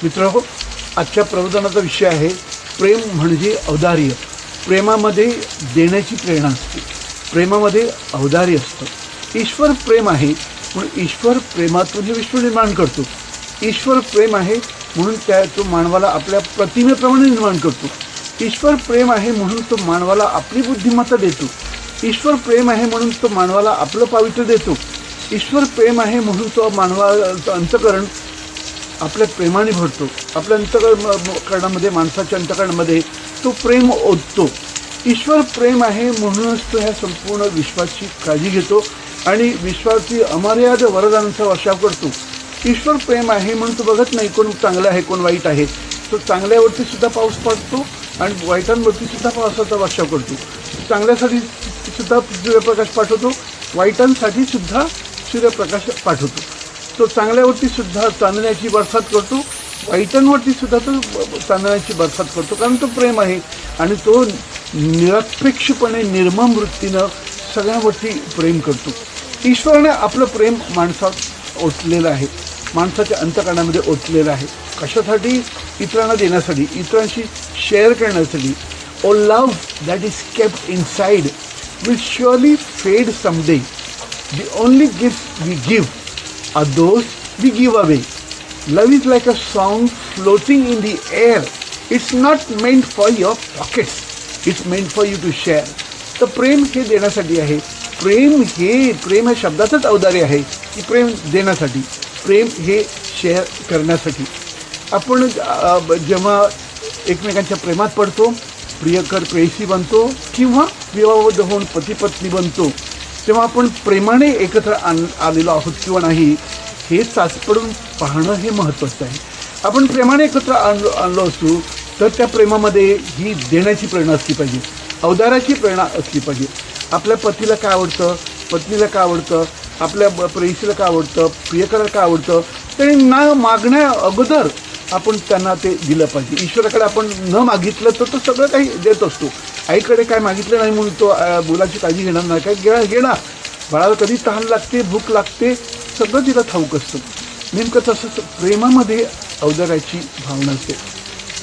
मित्रहो, आजच्या प्रबोधनाचा विषय आहे प्रेम म्हणजे औदार्य. प्रेमामध्ये देण्याची प्रेरणा असते, प्रेमामध्ये औदार्य असतं. ईश्वर प्रेम आहे म्हणून ईश्वर प्रेमातून हे विश्व निर्माण करतो. ईश्वर प्रेम आहे म्हणून तो मानवाला आपल्या प्रतिमेप्रमाणे निर्माण करतो. ईश्वर प्रेम आहे म्हणून तो मानवाला आपली बुद्धिमत्ता देतो. ईश्वर प्रेम आहे म्हणून तो मानवाला आपलं पावित्र्य देतो. ईश्वर प्रेम आहे म्हणून तो मानवाचं अंतःकरण आपल्या प्रेमाने भरतो. आपल्या अंतःकरणामध्ये, माणसाच्या अंतःकरणामध्ये तो प्रेम ओततो. ईश्वर प्रेम आहे म्हणूनच तो ह्या संपूर्ण विश्वाची काळजी घेतो आणि विश्वाची अमर्याद वरदानांचा वर्षाव करतो. ईश्वर प्रेम आहे म्हणून तो बघत नाही कोण चांगलं आहे कोण वाईट आहे. तो चांगल्यावरती सुद्धा पाऊस पडतो आणि वाईटांवरती सुद्धा पावसाचा वर्षाव करतो. चांगल्यासाठी सुद्धा सूर्यप्रकाश पाठवतो, वाईटांसाठी सुद्धा सूर्यप्रकाश पाठवतो. तो चांगल्यावरती सुद्धा चांदण्याची बरसात करतो, वाईटांवरती सुद्धा तो चांदण्याची बरसात करतो, कारण तो प्रेम आहे आणि तो निरपेक्षपणे निर्मम वृत्तीनं सगळ्यावरती प्रेम करतो. ईश्वराने आपलं प्रेम माणसात ओतलेलं आहे, माणसाच्या अंतःकरणामध्ये ओतलेलं आहे. कशासाठी? इतरांना देण्यासाठी, इतरांशी शेअर करण्यासाठी. Oh love that is kept inside will surely fade someday. The only gifts we give are those we give away. Love is like a song floating in the air. It's not meant for your pockets. It's meant for you to share. तर प्रेम हे देण्यासाठी आहे. प्रेम हे शब्दाचंच औदार्य आहे की प्रेम देण्यासाठी, प्रेम हे share करण्यासाठी. आपण जेव्हा एकमेकांच्या प्रेमात पडतो, प्रियकर प्रेयसी बनतो किंवा विवाहबद्ध होऊन पती पत्नी बनतो, तेव्हा आपण प्रेमाने एकत्र आलेलो आहोत किंवा नाही हे चाचपडून पाहणं हे महत्त्वाचं आहे. आपण प्रेमाने एकत्र आणलो असू तर त्या प्रेमामध्ये ही देण्याची प्रेरणा असली पाहिजे, औदार्याची प्रेरणा असली पाहिजे. आपल्या पतीला काय आवडतं, पत्नीला काय आवडतं, आपल्या प्रेयसीला काय आवडतं, प्रियकराला काय आवडतं, ते न मागण्या अगोदर आपण त्यांना ते दिलं पाहिजे. ईश्वराकडे आपण न मागितलं तर तो सगळं काही देत असतो. आईकडे काय मागितलं नाही म्हणून तो मुलाची काळजी घेणार नाही, काय घेणार. बाळाला कधी तहान लागते, भूक लागते, सगळं तिला ठाऊक असतं. नेमकं तसंच प्रेमामध्ये औदार्याची भावना असते.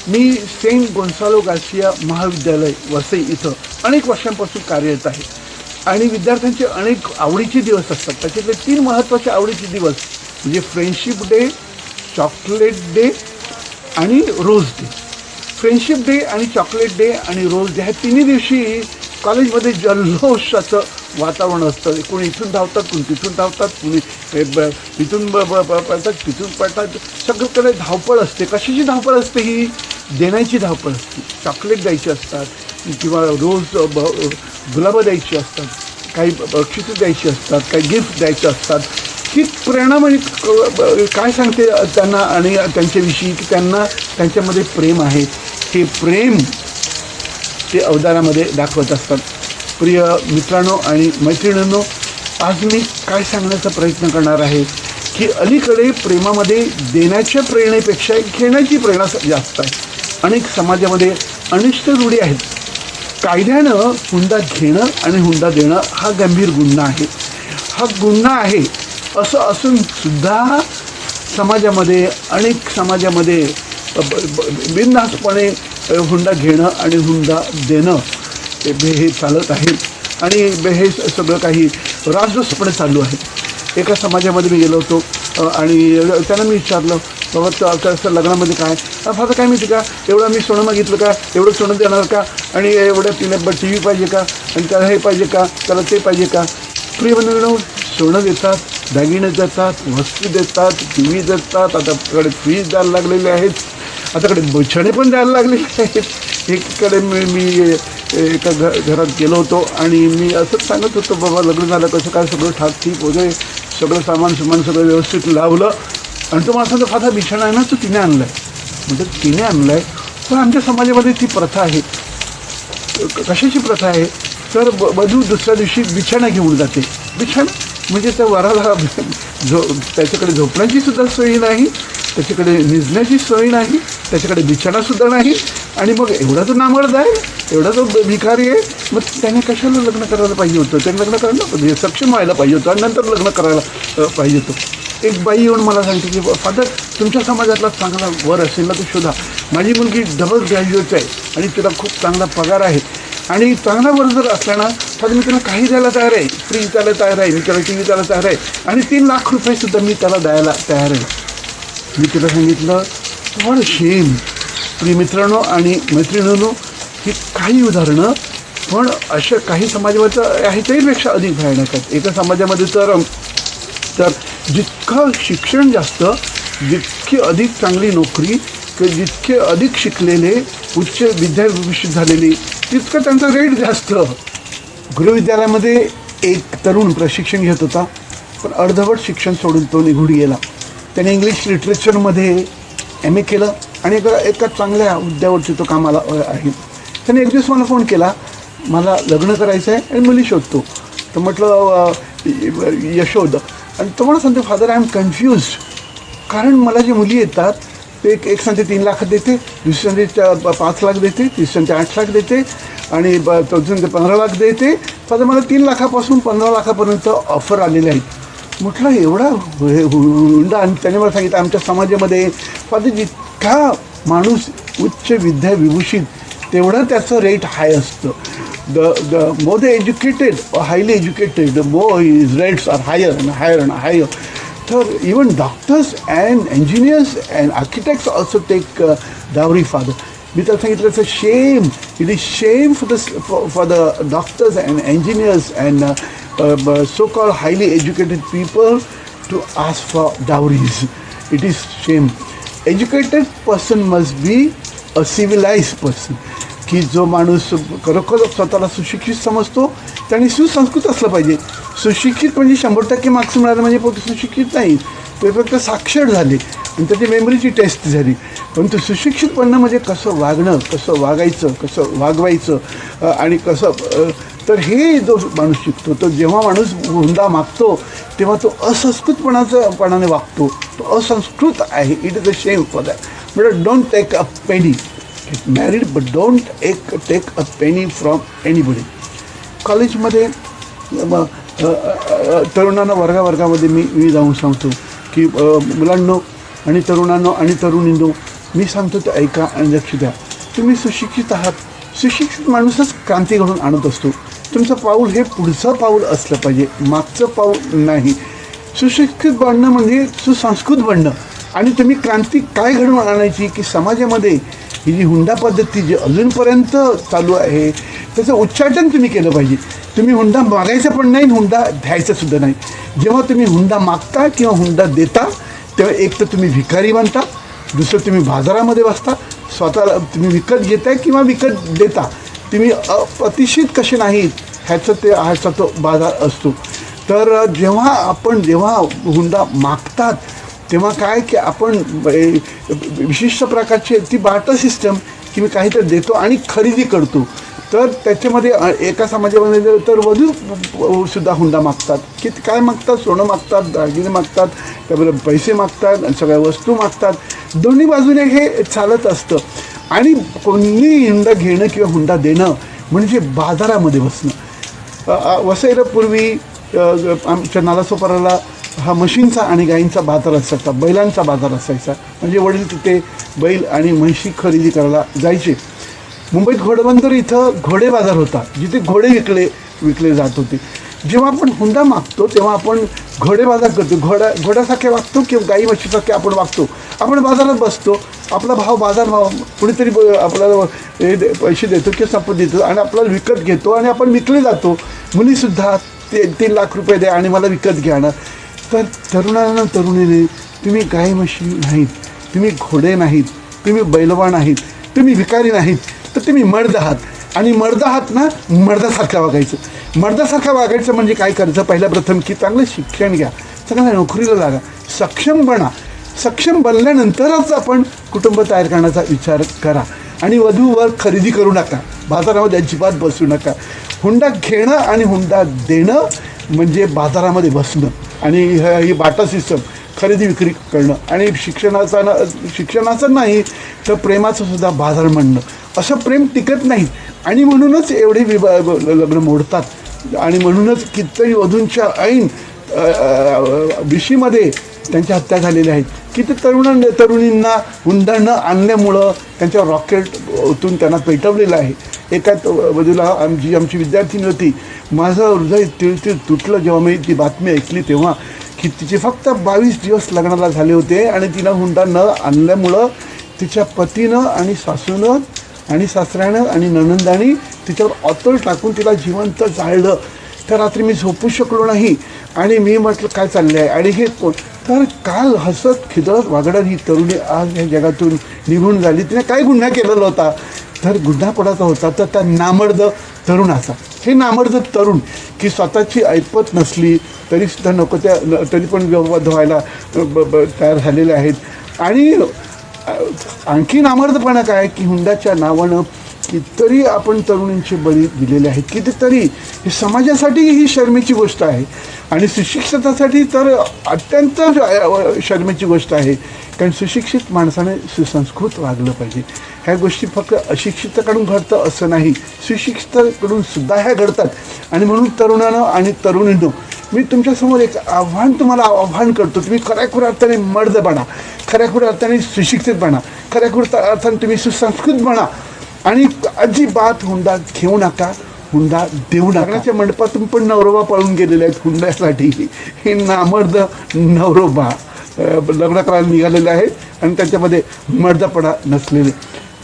मी सेंट गोन्सालो गार्सिया महाविद्यालय वसई इथं अनेक वर्षांपासून कार्यरत आहे आणि विद्यार्थ्यांचे अनेक आवडीचे दिवस असतात. त्याच्यातले 3 महत्त्वाचे आवडीचे दिवस म्हणजे फ्रेंडशिप डे, चॉकलेट डे आणि रोज डे. फ्रेंडशिप डे आणि चॉकलेट डे आणि रोज डे ह्या 3 दिवशी कॉलेजमध्ये जल्लोषाचं वातावरण असतं. कोणी इथून धावतात, कोणी तिथून धावतात, कोणी इथून पळतात, तिथून पळतात. सगळीकडे धावपळ असते. कशाची धावपळ असते? ही देण्याची धावपळ असते. चॉकलेट द्यायची असतात किंवा रोज गुलाबं द्यायची असतात, काही बक्षिसं द्यायची असतात, काही गिफ्ट द्यायचे असतात. ही प्रेरणा म्हणजे काय सांगते त्यांना आणि त्यांच्याविषयी की त्यांना त्यांच्यामध्ये प्रेम आहे. हे प्रेम ते औदार्यामध्ये दाखवत असतात. प्रिय मित्रांनो आणि मैत्रिणींनो, आज मी काय सांगण्याचा प्रयत्न करणार आहे की अलीकडे प्रेमामध्ये देण्याच्या प्रेरणेपेक्षा घेण्याची प्रेरणा जास्त आहे. अनेक समाजामध्ये अनिष्ट रूढी आहेत. कायद्यानं हुंडा घेणं आणि हुंडा देणं हा गंभीर गुन्हा आहे. हा गुन्हा आहे असं असून सुद्धा समाजामध्ये, अनेक समाजामध्ये बिनधास्तपणे हुंडा घेणं आणि हुंडा देणं हे चालत आहे आणि हे सगळं काही राजरोसपणे चालू आहे. एका समाजामध्ये मी गेलो होतो आणि त्यांना मी विचारलं, बाबा असं लग्नामध्ये काय फार काय माहिती का, एवढं मी सोनं मागितलं का, एवढं सोनं देणार का, आणि एवढं तिने टी व्ही पाहिजे का, आणि त्याला हे पाहिजे का, त्याला ते पाहिजे का. प्रिय बंधूंनो, सोनं देतात, दागिने देतात, वस्तू देतात, टी व्ही देतात, आता कडे फ्रीज द्यायला लागलेले आहेत, आताकडे बिछाणे पण द्यायला लागलेले आहेत. एकीकडे मी एका घरात गेलो होतो आणि मी असंच सांगत होतो, बाबा लग्न झालं कसं काय, सगळं ठाकठीक वगैरे, सगळं सामान सगळं व्यवस्थित लावलं आणि तो माणसाचा फाथा बिछाणा आहे ना, तो तिने आणला आहे. म्हणजे तिने आणला आहे, पण आमच्या समाजामध्ये ती प्रथा आहे. कशाची प्रथा आहे तर वधू दुसऱ्या दिवशी बिछाणा घेऊन जाते. बिछाणा म्हणजे त्या वराला त्याच्याकडे झोपण्याची सुद्धा सोयी नाही, त्याच्याकडे निजण्याची सोय नाही, त्याच्याकडे बिछाणासुद्धा नाही. आणि मग एवढा तो नामर्द आहे, एवढा तो भिकारी आहे, मग त्याने कशाला लग्न करायला पाहिजे होतं? त्याने लग्न करायला सक्षम व्हायला पाहिजे होतं आणि नंतर लग्न करायला पाहिजे होतं. एक बाई येऊन मला सांगते की फादर तुमच्या समाजातला चांगला वर असेल ना तो शोधा. माझी मुलगी डबल ग्रॅज्युएट आहे आणि तिला खूप चांगला पगार आहे आणि चांगला वर जर असला ना तर मी त्याला काही द्यायला तयार आहे, फ्रीज द्यायला तयार आहे, मी त्याला टी व्ही द्यायला तयार आहे आणि 3 लाख रुपयेसुद्धा मी त्याला द्यायला तयार आहे. मी तिला सांगितलं व्हॉट शेम. प्रिय मित्रांनो आणि मैत्रिणींनो, ही काही उदाहरणं पण अशा काही समाजामध्ये आहे त्याहीपेक्षा अधिक भयानक आहेत. एका समाजामध्ये तर जितकं शिक्षण जास्त, जितकी अधिक चांगली नोकरी, जितके अधिक शिकलेले उच्च विद्याभूषित झालेली तितकं त्यांचा रेट जास्त. गृहविद्यालयामध्ये एक तरुण प्रशिक्षण घेत होता पण अर्धवट शिक्षण सोडून तो निघून गेला. त्याने इंग्लिश लिटरेचरमध्ये MA केलं आणि एका चांगल्या हुद्द्यावरती तो कामाला आहे. त्याने एक दिवस मला फोन केला, मला लग्न करायचं आहे आणि मुली शोधतो. तर म्हटलं यशोद. आणि तो मला सांगतो फादर आय एम कन्फ्युज्ड, कारण मला जे मुली येतात ते एक सांगते 3 लाख देते, दुसरी सांगते 5 लाख देते, तिसरी सांगते 8 लाख देते आणि चौथी सांगते 15 लाख देते. फादर मला 3 लाखापासून 15 लाखापर्यंत ऑफर आलेले आहेत. म्हटलं एवढा हुंडा. आणि त्याने मला सांगितलं आमच्या समाजामध्ये फादर जितका माणूस उच्च विद्याविभूषित तेवढं त्याचं रेट हाय असतं. the more they educated or highly educated, the more his rates are higher and higher and higher. So even doctors and engineers and architects also take dowry, father. मी तर सांगितलं it's a shame. It is shame for the doctors and engineers and so-called highly educated people to ask for dowries. It is shame. Educated person must be a civilized person. की जो माणूस खरोखर स्वतःला सुशिक्षित समजतो त्याने सुसंस्कृत असलं पाहिजे. सुशिक्षित म्हणजे 100% मार्क्स मिळाले म्हणजे फक्त सुशिक्षित नाही, ते फक्त साक्षर झाले आणि त्याची मेमरीची टेस्ट झाली. परंतु सुशिक्षित बनणं म्हणजे कसं वागणं, कसं वागायचं, कसं वागवायचं आणि कसं. तर हे जो माणूस शिकतो तो जेव्हा माणूस हुंडा मागतो तेव्हा तो असंस्कृतपणाने वागतो, तो असंस्कृत आहे. It is a shame for that. But don't take a penny. Get married but don't take a penny from anybody. कॉलेजमध्ये तरुणांना वर्गामध्ये मी जाऊन सांगतो की मुलांनो आणि तरुणांनो आणि तरुणींनो, मी सांगतो ते ऐका आणि लक्ष द्या. तुम्ही सुशिक्षित आहात. सुशिक्षित माणूसच क्रांती घडून आणत असतो. तुमचं पाऊल हे पुढचं पाऊल असलं पाहिजे, मागचं पाऊल नाही. सुशिक्षित बनणं म्हणजे सुसंस्कृत बनणं. आणि तुम्ही क्रांती काय घडवून आणायची की समाजामध्ये ही जी हुंडा पद्धती जी अजूनपर्यंत चालू आहे त्याचं उच्चाटन तुम्ही केलं पाहिजे. तुम्ही हुंडा मागायचा पण नाही, हुंडा द्यायचा सुद्धा नाही. जेव्हा तुम्ही हुंडा मागता किंवा हुंडा देता तेव्हा एक तर तुम्ही भिकारी बनता, दुसरं तुम्ही बाजारामध्ये बसता, स्वतःला तुम्ही विकत घेताय किंवा विकत देता. तुम्ही अतिशित कसे नाहीत ह्याचा तो बाजार असतो. तर जेव्हा हुंडा मागतात तेव्हा काय की आपण विशिष्ट प्रकारची ती बार्टर सिस्टम की मी काहीतरी देतो आणि खरेदी करतो. तर त्याच्यामध्ये एका समाजामध्ये तर वधूसुद्धा हुंडा मागतात. की काय मागतात? सोनं मागतात, दागिने मागतात, त्याबरोबर पैसे मागतात, सगळ्या वस्तू मागतात. दोन्ही बाजूने हे चालत असतं. आणि कोणी हुंडा घेणं किंवा हुंडा देणं म्हणजे बाजारामध्ये बसणं. वसईला पूर्वी आमच्या नालासोपाराला हा म्हशींचा आणि गायींचा बाजार असायचा, बैलांचा बाजार असायचा. म्हणजे वडील तिथे बैल आणि म्हशी खरेदी करायला जायचे. मुंबईत घोडबंदर इथं घोडे बाजार होता जिथे घोडे विकले जात होते. जेव्हा आपण हुंडा मागतो तेव्हा आपण घोडे बाजार करतो, घोड्यासारखे वागतो किंवा गाई म्हशीसारखे आपण वागतो. आपण बाजारात बसतो, आपला बाजार भाव कुणीतरी आपल्याला पैसे देतो किंवा संपत देतो आणि आपल्याला विकत घेतो आणि आपण विकले जातो. मुलीसुद्धा 3 लाख रुपये द्या आणि मला विकत घ्या. तर तरुणीने तुम्ही गाय म्हशी नाहीत, तुम्ही घोडे नाहीत, तुम्ही बैलवान नाहीत, तुम्ही भिकारी नाहीत, तर तुम्ही मर्द आहात. आणि मर्द आहात ना, मर्दासारखं वागायचं. मर्दासारखं वागायचं म्हणजे काय करायचं? पहिल्या प्रथम की चांगलं शिक्षण घ्या, चांगल्या नोकरीला लागा, सक्षम बना. सक्षम बनल्यानंतरच आपण कुटुंब तयार करण्याचा विचार करा. आणि वधूवर खरेदी करू नका, बाजारामध्ये अजिबात बसू नका. हुंडा घेणं आणि हुंडा देणं म्हणजे बाजारामध्ये बसणं आणि ही बाटा सिस्टम खरेदी विक्री करणं. आणि शिक्षणाचं नाही तर प्रेमाचं सुद्धा बाजार म्हणणं. असं प्रेम टिकत नाही. आणि म्हणूनच एवढे लग्न मोडतात. आणि म्हणूनच कितीतरी वधूंच्या ऐन विशीमध्ये त्यांच्या हत्या झालेल्या आहेत. किती तरुणींना हुंडा न आणल्यामुळं त्यांच्या रॉकेट ओतून त्यांना पेटवलेलं आहे. एका बाजूला आमची विद्यार्थिनी होती, माझं हृदय तिळतिळ तुटलं जेव्हा मी ती बातमी ऐकली तेव्हा, की तिचे फक्त 22 दिवस लग्नाला झाले होते आणि तिनं हुंडा न आणल्यामुळं तिच्या पतीनं आणि सासूनं आणि सासऱ्यानं आणि नणंदानी तिच्यावर ऑतोल टाकून तिला जिवंत जाळलं. त्या रात्री मी झोपू शकलो नाही आणि मी म्हटलं काय चाललं आहे आणि हे कोण. तर काल हसत खिदळत वागडत ही तरुणी आज या जगातून निघून झाली. तिने काय गुन्हा केलेला होता, तर गुन्हा कोणाचा होता, तर त्या नामर्द तरुणाचा. हे नामर्द तरुण की स्वतःची ऐपत नसली तरीसुद्धा नको त्या तरी पण विवाद व्हायला तयार झालेले आहेत. आणि आणखी नामर्दपणा काय की हुंड्याच्या नावानं कितीतरी आपण तरुणींचे बळी दिलेले आहेत. कितीतरी हे समाजासाठी ही शर्मेची गोष्ट आहे आणि सुशिक्षितासाठी तर अत्यंत शर्मेची गोष्ट आहे. कारण सुशिक्षित माणसाने सुसंस्कृत वागलं पाहिजे. ह्या गोष्टी फक्त अशिक्षिताकडून घडतं असं नाही, सुशिक्षिताकडून सुद्धा ह्या घडतात. आणि म्हणून तरुणानं आणि तरुणींनो, मी तुमच्यासमोर एक तुम्हाला आव्हान करतो. तुम्ही खऱ्याखुऱ्या अर्थाने मर्द बना, खऱ्याखुऱ्या अर्थाने सुशिक्षित बना, खऱ्याखुऱ्या अर्थाने तुम्ही सुसंस्कृत बना आणि अजिबात हुंडा घेऊ नका, हुंडा देऊ नका. लग्नाच्या मंडपातून पण नवरोबा पळून गेलेले आहेत हुंड्यासाठी. हे नामर्द नवरोबा लग्न करायला निघालेले आहेत आणि त्याच्यामध्ये मर्दपणा नसलेले.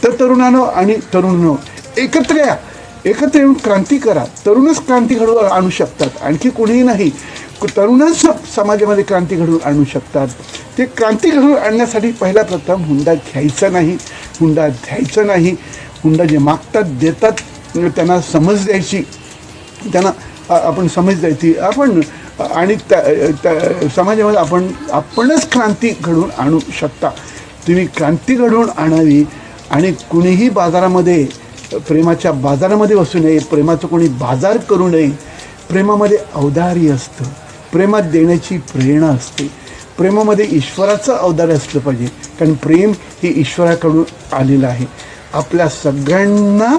तर तरुणानं आणि तरुणीनं एकत्र या, एकत्र येऊन क्रांती करा. तरुणच क्रांती घडवून आणू शकतात, आणखी कोणीही नाही. तरुणच समाजामध्ये क्रांती घडवून आणू शकतात. ते क्रांती घडवून आणण्यासाठी पहिला प्रथम हुंडा घ्यायचा नाही, हुंडा द्यायचा नाही. हुंडा जे मागतात देतात त्यांना समज द्यायची, त्यांना आपण समज द्यायची आपण आणि त्या समाजामध्ये आपणच क्रांती घडवून आणू शकता. तुम्ही क्रांती घडवून आणावी आणि कुणीही बाजारामध्ये प्रेमाच्या बाजारामध्ये बसू नये, प्रेमाचं कोणी बाजार करू नये. प्रेमामध्ये औदार्य असतं, प्रेमात देण्याची प्रेरणा असते, प्रेमामध्ये ईश्वराचं औदार्य असलं पाहिजे. कारण प्रेम हे ईश्वराकडून आलेलं आहे. आपल्या सगळ्यांना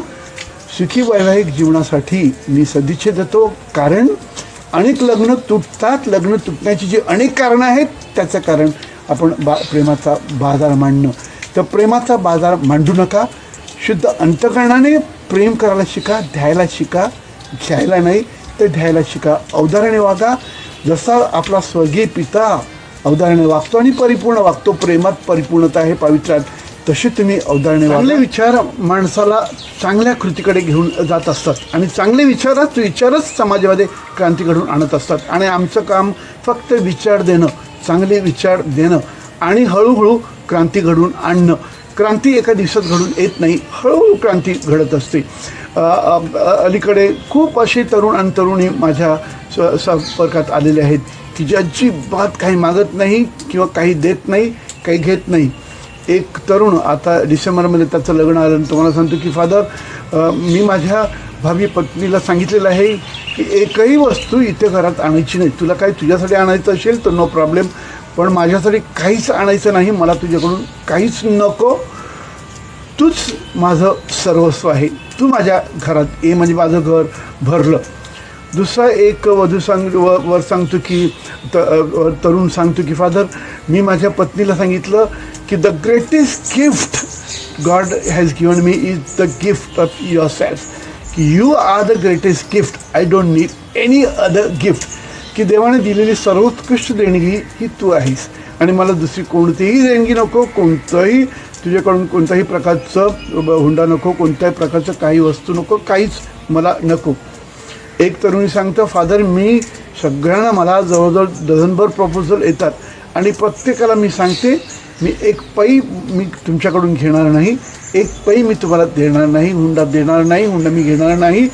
सुखी वैवाहिक जीवनासाठी मी सदिच्छा देतो. कारण अनेक लग्न तुटतात, लग्न तुटण्याची जी अनेक कारणं आहेत त्याचं कारण आपण प्रेमाचा बाजार मांडणं. तर प्रेमाचा बाजार मांडू नका. शुद्ध अंतःकरणाने प्रेम करायला शिका, द्यायला शिका, घ्यायला नाही तर द्यायला शिका. औदार्याने वागा. जसा आपला स्वर्गीय पिता औदार्याने वागतो आणि परिपूर्ण वागतो, प्रेमात परिपूर्णता आहे पावित्र्यात, तसे तुम्ही औदार्याने वागा. चांगले विचार माणसाला चांगल्या कृतीकडे घेऊन जात असतात आणि चांगले विचारच समाजामध्ये क्रांती घडवून आणत असतात. आणि आमचं काम फक्त विचार देणं, चांगले विचार देणं आणि हळूहळू क्रांती घडवून आणणं. क्रांती एका दिवसात घडून येत नाही, हळूहळू क्रांती घडत असते. अलीकडे खूप असे तरुण आणि तरुणी माझ्या संपर्कात आलेले आहेत की जे अजिबात काही मागत नाही किंवा काही देत नाही, काही घेत नाही. एक तरुण आता डिसेंबरमध्ये त्याचं लग्न आलं आणि तुम्हाला सांगतो की फादर मी माझ्या भावी पत्नीला सांगितलेलं आहे की एकही वस्तू इथे घरात आणायची नाही. तुला काही तुझ्यासाठी आणायचं असेल तर नो प्रॉब्लेम, पण माझ्यासाठी काहीच आणायचं नाही. मला तुझ्याकडून काहीच नको. तूच माझं सर्वस्व आहे. तू माझ्या घरात ये म्हणजे माझं घर भरलं. दुसरा एक वधू वर सांगतो की तरुण सांगतो की फादर मी माझ्या पत्नीला सांगितलं की the greatest gift God has given me is the gift of yourself. की you are the greatest gift, I don't need any other gift. की देवाने दिलेली सर्वोत्कृष्ट देणगी ही तू आहेस आणि मला दुसरी कोणतीही देणगी नको, कोणतंही तुझ्याकडून कोणत्याही प्रकारचं हुंडा नको, कोणत्याही प्रकारचं काही वस्तू नको, काहीच मला नको. एक तरुणी सांगतं फादर मी सगळ्यांना मला जवळजवळ डझनभर प्रपोजल येतात आणि प्रत्येकाला मी सांगते मी एक पै मी तुमच्याकडून घेणार नाही, एक पै मी तुम्हाला देणार नाही, हुंडा देणार नाही, हुंडा मी घेणार नाही.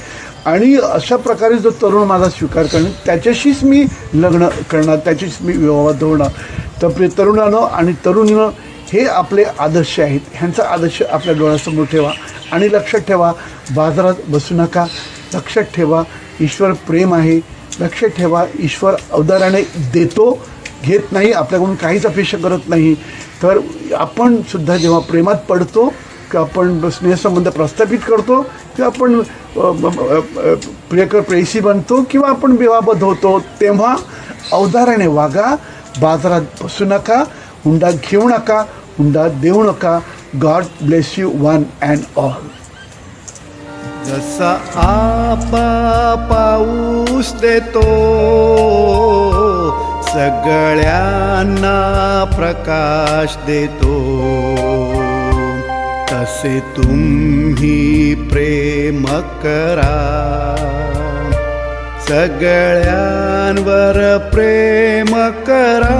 आणि अशा प्रकारे जो तरुण माझा स्वीकार करणार त्याच्याशीच मी लग्न करणार, त्याच्याशीच मी विवाह होणार. तर तरुणानं आणि तरुणीनं हे आपले आदर्श आहेत. ह्यांचा आदर्श आपल्या डोळ्यासमोर ठेवा आणि लक्षात ठेवा बाजारात बसू नका. लक्षात ठेवा ईश्वर प्रेम आहे. लक्षात ठेवा ईश्वर औदार्याने देतो, घेत नाही, आपल्याकडून काहीच अपेक्षा करत नाही. तर आपण सुद्धा जेव्हा प्रेमात पडतो किंवा आपण स्नेहसंबंध प्रस्थापित करतो किंवा आपण प्रियकर प्रेयसी बनतो किंवा आपण विवाहबद्ध होतो तेव्हा औदार्याने वागा, बाजारात बसू नका, हुंडा घेऊ नका, हुंडा देऊ नका. God bless you one and all. जसा आपा पाऊस देतो सगळ्यांना प्रकाश देतो, तसे तुम्ही प्रेम करा, सगळ्यांवर प्रेम करा.